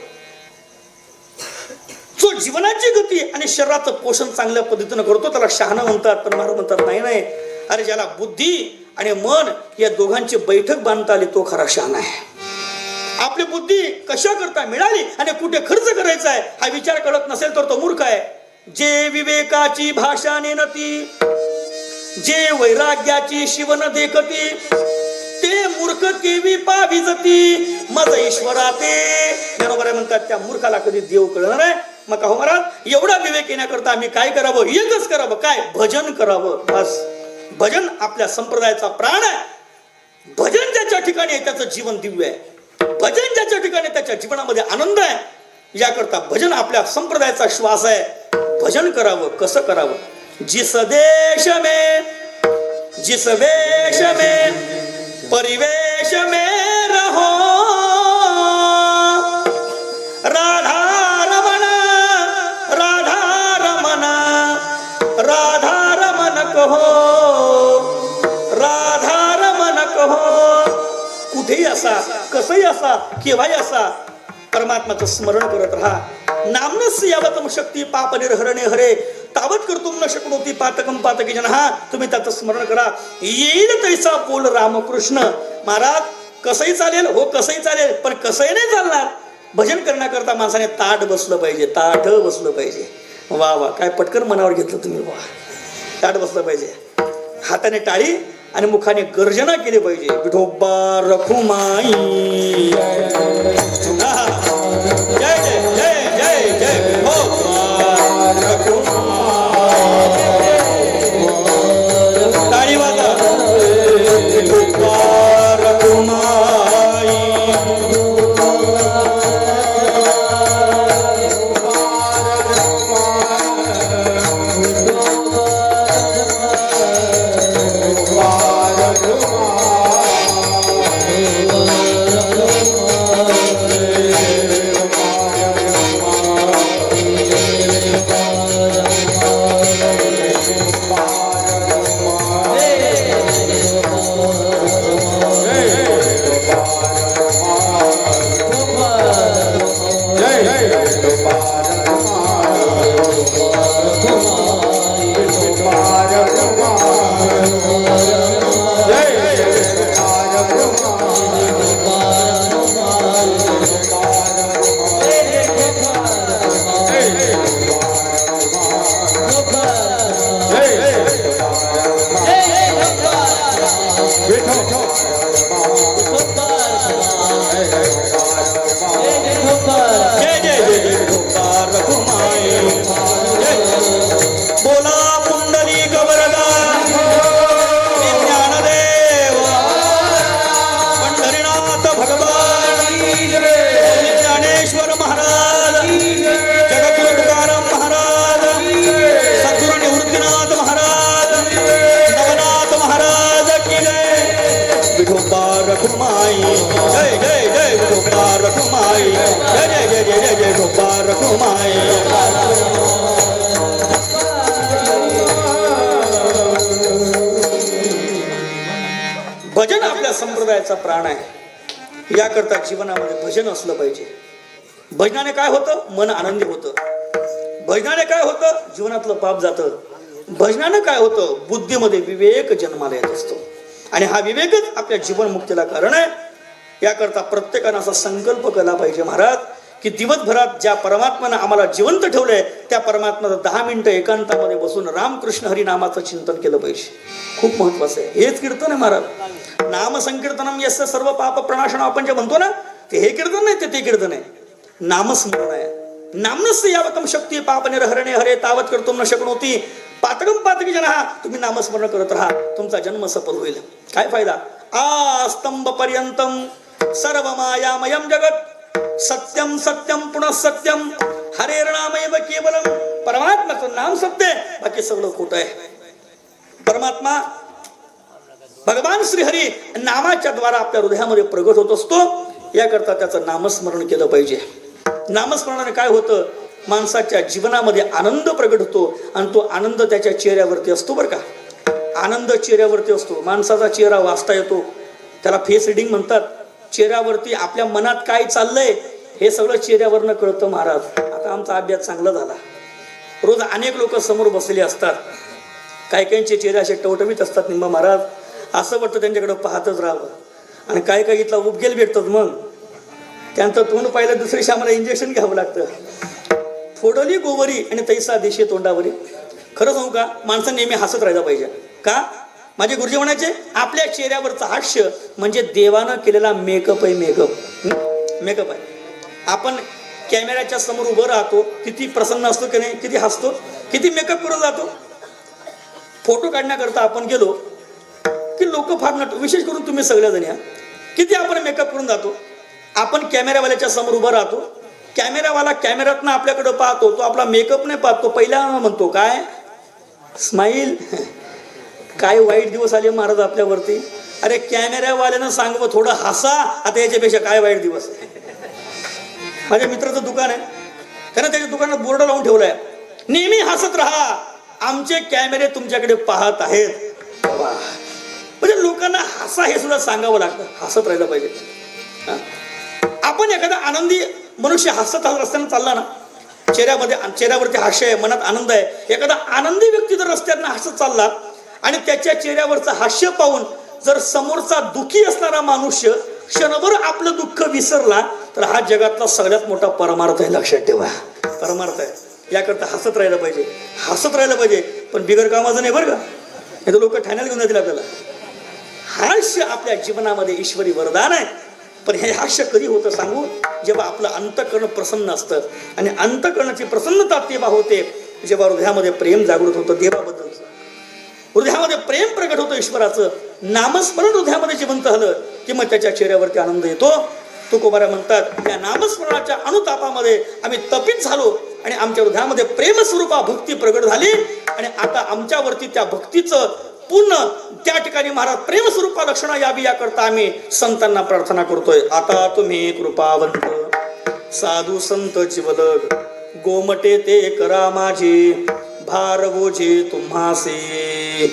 [SPEAKER 1] जो जीवनाची गती आणि शरीराचं पोषण चांगल्या पद्धतीनं करतो त्याला शहाणा म्हणतात. पण महाराज म्हणतात नाही, अरे ज्याला बुद्धी आणि मन या दोघांची बैठक बांधता आली तो खरा शहाणा आहे. आपली बुद्धी कशा करता मिळाली आणि कुठे खर्च करायचा आहे हा विचार कळत नसेल तर तो मूर्ख आहे. जे विवेकाची भाषा नेनती, जे वैराग्याची शिवन देखती, ते मूर्ख केवी पाविजती, मज ईश्वरा ते. बरोबर आहे म्हणतात त्या मूर्खाला कधी देव कळणार आहे. मग का हो महाराज, एवढा विवेक येण्याकरता आम्ही काय करावं? एकच करावं, काय? भजन करावं. बस, भजन आपल्या संप्रदायाचा प्राण आहे. भजन ज्याच्या ठिकाणी आहे त्याचं जीवन दिव्य आहे. भजन ज्याच्या ठिकाणी त्याच्या जीवनामध्ये आनंद आहे, याकरता भजन आपल्या संप्रदायाचा श्वास आहे. भजन करावं. कसं करावं? जिस देश में, जिस वेश में, परिवेश में रहो, राधा रमन, राधा रमन, राधा रमन कहो, राधा रमन कहो. कुठेही असा, कसंही असा, केव्हाही असा, परमात्माचं स्मरण करत राहा. नामनस्य यावतम शक्ती पाप निर्हरणे हरे, तावत कर्तुम न शक्नोती पातकम पातकी जन. हा, तुम्ही त्याचं स्मरण करा. येईल तैसा बोल रामकृष्ण. महाराज, कसंही चालेल, हो कसंही चालेल, पण कसंही नाही चालणार. भजन करण्याकरता माणसाने ताठ बसलं पाहिजे, ताठ बसलं पाहिजे. वा वा, काय पटकन मनावर घेतलं तुम्ही. वा, ताठ बसलं पाहिजे. हाताने टाळी आणि मुखाने गर्जना केली पाहिजे. विठोबा रखुमाई, जय जय जय जय जय विठोबा रखुमाई. टाळी वाजा. विठोबा रखुमाई, भजन आपल्या संप्रदायाचा प्राण आहे. याकरता जीवनामध्ये भजन असलं पाहिजे. भजनाने काय होतं? मन आनंदी होतं. भजनाने काय होतं? जीवनातलं पाप जातं. भजनाने काय होतं? बुद्धीमध्ये विवेक जन्माला येत असतो. आणि हा विवेकच आपल्या जीवनमुक्तीला कारण आहे. याकरता प्रत्येकानं असा संकल्प केला पाहिजे महाराज, की दिवसभरात ज्या परमात्म्यानं आम्हाला जिवंत ठेवलंय त्या परमात्म्याचं 10 मिनिटं एकांतामध्ये बसून रामकृष्ण हरी नामाचं चिंतन केलं पाहिजे. खूप महत्वाचं आहे. हेच कीर्तन आहे महाराज. नाम संकीर्तनम यस्य सर्व पाप प्रणाशन, आपण जे म्हणतो ना, ते हे कीर्तन नाही, ते कीर्तन आहे. नामस्मरण आहे. नामनस्य यावतम शक्ती पाप निर्हरणे हरे, तावत कर्तुम न शक्नोती पातकम पातकी जन. तुम्ही नामस्मरण करत राहा, तुमचा जन्म सफल होईल. काय फायदा? आस्तंभ पर्यंतम सर्व मायामयम जगत सत्यम सत्यम पुनः सत्यम हरेर्नामैव केवलम. परमात्म्याचं नाम सत्य आहे, बाकी सगळं खोटं आहे. परमात्मा भगवान श्रीहरी नामाच्या द्वारा आपल्या हृदयामध्ये प्रगट होत असतो. याकरता त्याचं नामस्मरण केलं पाहिजे. नामस्मरणाने काय होतं? माणसाच्या जीवनामध्ये आनंद प्रगट होतो आणि तो आनंद त्याच्या चेहऱ्यावरती असतो. बरं का, आनंद चेहऱ्यावरती असतो. माणसाचा चेहरा वाचता येतो, त्याला फेस रिडिंग म्हणतात. चेहऱ्यावरती आपल्या मनात काय चाललंय हे सगळं चेहऱ्यावरनं कळतं महाराज. आता आमचा अभ्यास चांगला झाला. रोज अनेक लोक समोर बसलेले असतात. काही काहींचे चेहरे असे टवटवीत असतात. निंबा महाराज असं वाटतं त्यांच्याकडे पाहतच राहावं. आणि काही काही इथला उपगेल भेटतात. मग त्यांचं तोंड पाहिलं दुसरी आम्हाला इंजेक्शन घ्यावं लागतं. फोडली गोवरी आणि तैसा देशे तोंडावरी. खरं सांगू का, माणसं नेहमी हसत राहिलं पाहिजे. का? माझे गुरुजी म्हणायचे, आपल्या चेहऱ्यावरचं हास्य म्हणजे देवानं केलेला मेकअप आहे. मेकअप आहे. आपण कॅमेऱ्याच्या समोर उभं राहतो, किती प्रसन्न असतो की नाही, किती हसतो, किती मेकअप करून जातो. फोटो काढण्याकरता आपण गेलो की लोक फार विशेष करून तुम्ही सगळ्याजण या, किती आपण मेकअप करून जातो. आपण कॅमेरावाल्याच्या समोर उभं राहतो, कॅमेरावाला कॅमेऱ्यातनं आपल्याकडे पाहतो, तो आपला मेकअप नाही पाहतो, पहिला म्हणतो काय स्माईल. काय वाईट दिवस आले महाराज आपल्यावरती. अरे कॅमेरावाल्यानं सांगव थोडं हसा, आता याच्यापेक्षा काय वाईट दिवस. माझ्या मित्राचं दुकान आहे, त्यानं त्याच्या दुकानात बोर्ड लावून ठेवलाय, नेहमी हसत राहा, आमचे कॅमेरे तुमच्याकडे पाहत आहेत. म्हणजे लोकांना हसा हे सुद्धा सांगावं लागतं, हसत राहिलं पाहिजे. आपण एखादा आनंदी मनुष्य हसत रस्त्यानं चालला ना, चेहऱ्यावरती हास्य आहे, मनात आनंद आहे. एखादा आनंदी व्यक्ती जर रस्त्यानं हसत चालला आणि त्याच्या चेहऱ्यावरचं हास्य पाहून जर समोरचा दुःखी असणारा मनुष्य क्षणभर आपलं दुःख विसरला तर हा जगातला सगळ्यात मोठा परमार्थ आहे. लक्षात ठेवा, परमार्थ आहे. याकरता हसत राहिलं पाहिजे, हसत राहिलं पाहिजे, पण बिगर कामाचं नाही बरं का. हे तर लोक ठाण्याला घेऊन जातील आपल्याला. हास्य आपल्या जीवनामध्ये ईश्वरी वरदान आहे. पण हे हास्य कधी होतं सांगू, जेव्हा आपलं अंतःकरण प्रसन्न असतं. आणि अंतःकरणाची प्रसन्नता तेव्हा होते जेव्हा हृदयामध्ये प्रेम जागृत होतं देवाबद्दल, हृदयामध्ये प्रेम प्रगट होतं ईश्वराचं. नामस्मरण हृदयामध्ये जिवंत झालं की मग त्याच्या चेहऱ्यावरती आनंद येतो. तुकोबारा म्हणतात, त्या नामस्मरणाच्या अनुतापामध्ये आम्ही तपित झालो आणि आमच्या हृदयामध्ये प्रेमस्वरूपा भक्ती प्रगट झाली. आणि आता आमच्यावरती त्या भक्तीचं पूर्ण त्या ठिकाणी महाराज प्रेमस्वरूपा लक्षणं यावी याकरता आम्ही संतांना प्रार्थना करतोय. आता तुम्ही कृपावंत साधू संत चिवलग, गोमटे ते करा माझे, भार ओझे तुम्हासे.